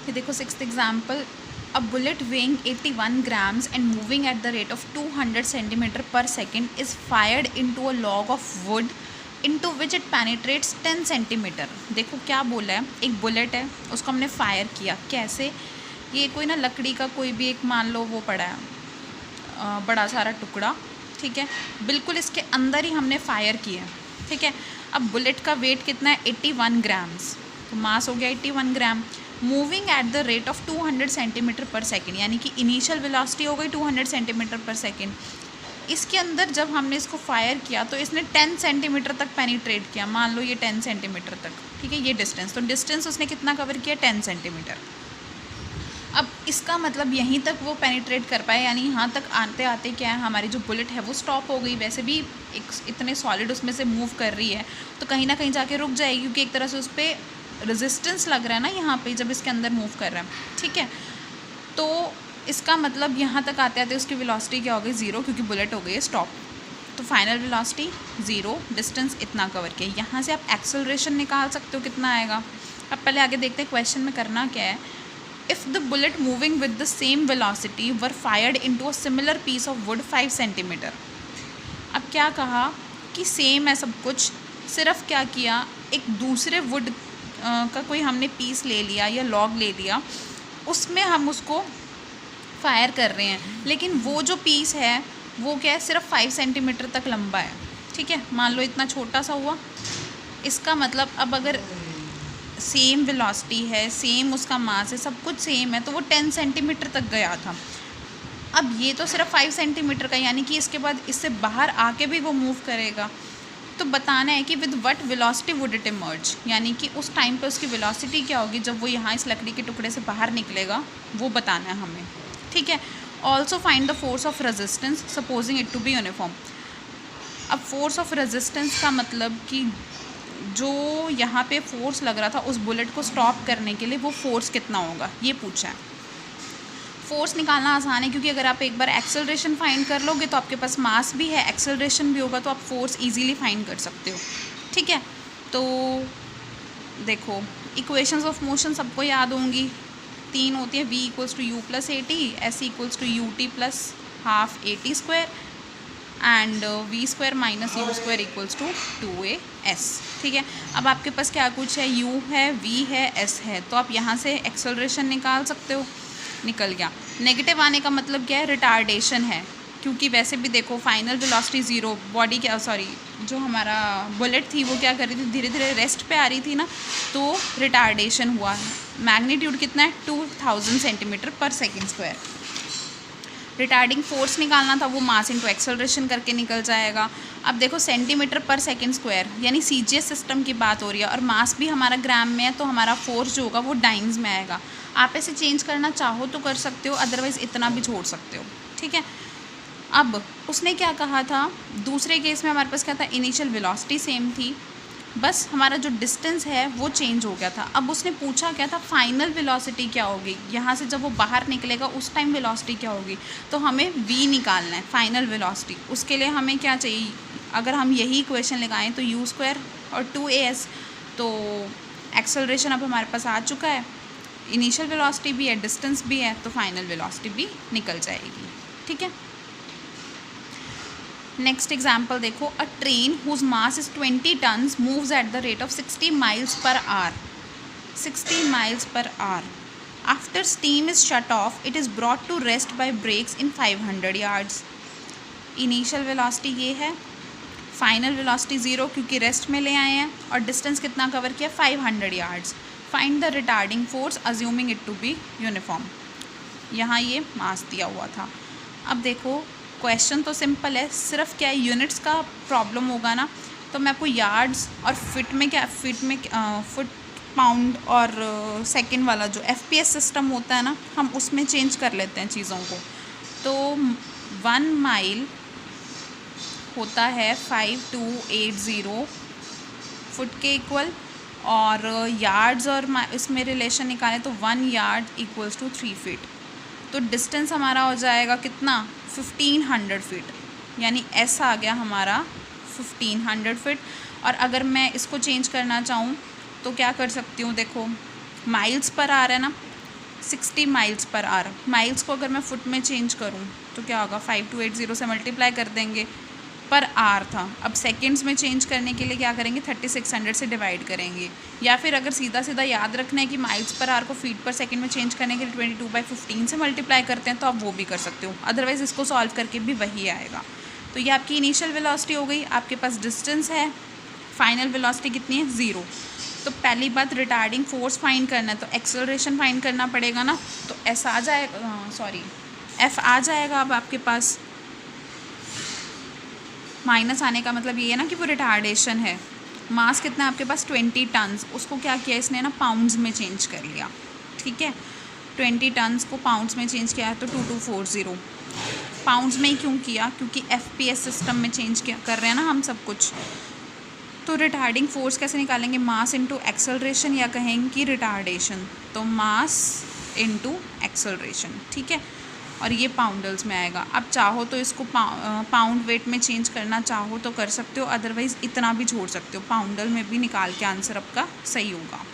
ये देखो sixth example, a bullet weighing 81 grams and moving at the rate of 200 centimeter per second is fired into a log of wood into which it penetrates 10 centimeter। देखो क्या बोला है, एक bullet है उसको हमने फायर किया, कैसे? ये कोई ना लकड़ी का कोई भी एक मान लो वो पड़ा है बड़ा सारा टुकड़ा, ठीक है, बिल्कुल इसके अंदर ही हमने फायर किया, ठीक है। अब बुलेट का वेट कितना है 81 ग्राम्स, तो मास हो गया 81 gram. Moving at the rate of 200 centimetre per second, यानी कि इनिशियल वेलोसिटी हो गई 200 सेंटीमीटर पर सेकेंड। इसके अंदर जब हमने इसको फायर किया तो इसने 10 सेंटीमीटर तक पेनिट्रेट किया, मान लो ये 10 सेंटीमीटर तक, ठीक है, ये डिस्टेंस, तो डिस्टेंस उसने कितना कवर किया 10 सेंटीमीटर। अब इसका मतलब यहीं तक वो पेनिट्रेट कर पाए, यानी यहाँ तक आते आते क्या है हमारी जो बुलेट है वो स्टॉप हो गई। वैसे भी एक इतने सॉलिड उसमें से मूव कर रही है तो कहीं ना कहीं जाके रुक जाएगी, क्योंकि एक तरह से उस पर रेजिस्टेंस लग रहा है ना यहाँ पे जब इसके अंदर मूव कर रहा है, ठीक है। तो इसका मतलब यहाँ तक आते आते उसकी वेलोसिटी क्या हो गई 0, क्योंकि बुलेट हो गई है स्टॉप। तो फाइनल वेलोसिटी 0, डिस्टेंस इतना कवर किया। यहाँ से आप एक्सेलरेशन निकाल सकते हो कितना आएगा। अब पहले आगे देखते हैं क्वेश्चन में करना क्या है। If the bullet moving with the same velocity were fired into a similar piece of wood 5 centimeter। अब क्या कहा कि सेम है सब कुछ, सिर्फ क्या किया एक दूसरे वुड का कोई हमने पीस ले लिया या लॉग ले लिया, उसमें हम उसको फायर कर रहे हैं, लेकिन वो जो पीस है वो क्या है सिर्फ 5 सेंटीमीटर तक लंबा है, ठीक है, मान लो इतना छोटा सा हुआ। इसका मतलब अब अगर सेम वेलोसिटी है, सेम उसका मास है, सब कुछ सेम है, तो वो 10 सेंटीमीटर तक गया था। अब ये तो सिर्फ 5 सेंटीमीटर का, यानी कि इसके बाद इससे बाहर आके भी वो मूव करेगा। तो बताना है कि with what velocity would it emerge, यानी कि उस टाइम पे उसकी वेलोसिटी क्या होगी जब वो यहाँ इस लकड़ी के टुकड़े से बाहर निकलेगा, वो बताना है हमें, ठीक है। Also find the force of resistance supposing it to be uniform. अब फोर्स ऑफ रेजिस्टेंस का मतलब कि जो यहाँ पे फोर्स लग रहा था उस बुलेट को स्टॉप करने के लिए, वो फोर्स कितना होगा ये पूछा है। फोर्स निकालना आसान है, क्योंकि अगर आप एक बार एक्सेलरेशन फाइंड कर लोगे तो आपके पास मास भी है, एक्सेलरेशन भी होगा, तो आप फोर्स इजीली फाइंड कर सकते हो, ठीक है। तो देखो इक्वेशंस ऑफ मोशन सबको याद होंगी, 3 होती है, v equals to u plus a t, s equals to u t plus half a t square and v square minus u square equals to 2as, ठीक है। अब आपके पास क्या कुछ है, u है, v है, s है, तो आप यहाँ से एक्सेलरेशन निकाल सकते हो, निकल गया। नेगेटिव आने का मतलब क्या है, रिटार्डेशन है, क्योंकि वैसे भी देखो फाइनल वेलोसिटी 0, बॉडी क्या जो हमारा बुलेट थी वो क्या कर रही थी, धीरे धीरे रेस्ट पे आ रही थी ना, तो रिटार्डेशन हुआ है। मैग्नीट्यूड कितना है 2000 centimetre per second square. Retarding force निकालना था, वो मास इंटू एक्सेलरेशन करके निकल जाएगा। अब देखो सेंटीमीटर पर सेकेंड स्क्वायर, यानी CGS सिस्टम की बात हो रही है, और मास भी हमारा ग्राम में है, तो हमारा फोर्स जो होगा वो डाइन्स में आएगा। आप ऐसे चेंज करना चाहो तो कर सकते हो, अदरवाइज़ इतना भी छोड़ सकते हो, ठीक है। अब उसने क्या कहा था, दूसरे केस में हमारे पास क्या था, इनिशियल वेलोसिटी सेम थी, बस हमारा जो डिस्टेंस है वो चेंज हो गया था। अब उसने पूछा क्या था, फाइनल वेलोसिटी क्या होगी, यहाँ से जब वो बाहर निकलेगा उस टाइम वेलोसिटी क्या होगी, तो हमें v निकालना है फाइनल वेलोसिटी। उसके लिए हमें क्या चाहिए, अगर हम यही इक्वेशन लगाएं तो u स्क्वायर और 2as, तो एक्सेलरेशन अब हमारे पास आ चुका है, इनिशियल वेलोसिटी भी है, डिस्टेंस भी है, तो फाइनल वेलोसिटी भी निकल जाएगी, ठीक है। नेक्स्ट एग्जाम्पल देखो, a train whose mass is 20 tons moves at the rate of 60 miles per hour, 60 miles per hour. After steam is shut off it is brought to rest by brakes in 500 yards. Initial velocity ये है, final velocity 0 क्योंकि rest में ले आए हैं, और distance कितना cover किया 500 yards. Find the retarding force assuming it to be uniform. यहाँ ये मास दिया हुआ था। अब देखो क्वेश्चन तो सिंपल है, सिर्फ क्या है यूनिट्स का प्रॉब्लम होगा ना, तो मैं आपको यार्ड्स और फिट में फुट पाउंड और सेकंड वाला जो FPS सिस्टम होता है ना, हम उसमें चेंज कर लेते हैं चीज़ों को। तो 1 माइल होता है 5280 फुट के इक्वल, और यार्ड्स और इसमें रिलेशन निकालें तो 1 यार्ड इक्वल्स टू 3 फीट। तो डिस्टेंस हमारा हो जाएगा कितना 1500 फीट, यानी S आ गया हमारा 1500 फीट। और अगर मैं इसको चेंज करना चाहूँ तो क्या कर सकती हूँ, देखो माइल्स पर आ रहा है ना, 60 माइल्स पर आवर। माइल्स को अगर मैं फुट में चेंज करूँ तो क्या होगा, 5280 से मल्टीप्लाई कर देंगे, पर आवर था। अब सेकंड्स में चेंज करने के लिए क्या करेंगे, 3600 से डिवाइड करेंगे। या फिर अगर सीधा सीधा याद रखना है कि माइल्स पर आवर को फीट पर सेकंड में चेंज करने के लिए 22/15 से मल्टीप्लाई करते हैं, तो आप वो भी कर सकते हो। अदरवाइज़ इसको सॉल्व करके भी वही आएगा। तो ये आपकी इनिशियल वेलोसिटी हो गई, आपके पास डिस्टेंस है, फाइनल वेलोसिटी कितनी है, 0। तो पहली बात रिटार्डिंग फोर्स फाइंड करना है, तो एक्सेलरेशन फाइंड करना पड़ेगा ना। तो एस आ जाएगा, एफ आ जाएगा। अब आपके पास माइनस आने का मतलब ये है ना कि वो रिटार्डेशन है। मास कितना है आपके पास, 20 टन्स। उसको क्या किया इसने ना, पाउंड्स में चेंज कर लिया, ठीक है। 20 टन्स को पाउंड्स में चेंज किया है, तो 2240। पाउंड्स में ही क्यों किया, क्योंकि FPS सिस्टम में चेंज किया कर रहे हैं ना हम सब कुछ। तो रिटार्डिंग फोर्स कैसे निकालेंगे, मास इंटू एक्सेलरेशन, या कहेंगे कि रिटार्डेशन। तो मास इंटू एक्सेलरेशन, ठीक है। और ये पाउंडल्स में आएगा। अब चाहो तो इसको पाउंड वेट में चेंज करना चाहो तो कर सकते हो, अदरवाइज़ इतना भी छोड़ सकते हो, पाउंडल में भी निकाल के आंसर आपका सही होगा।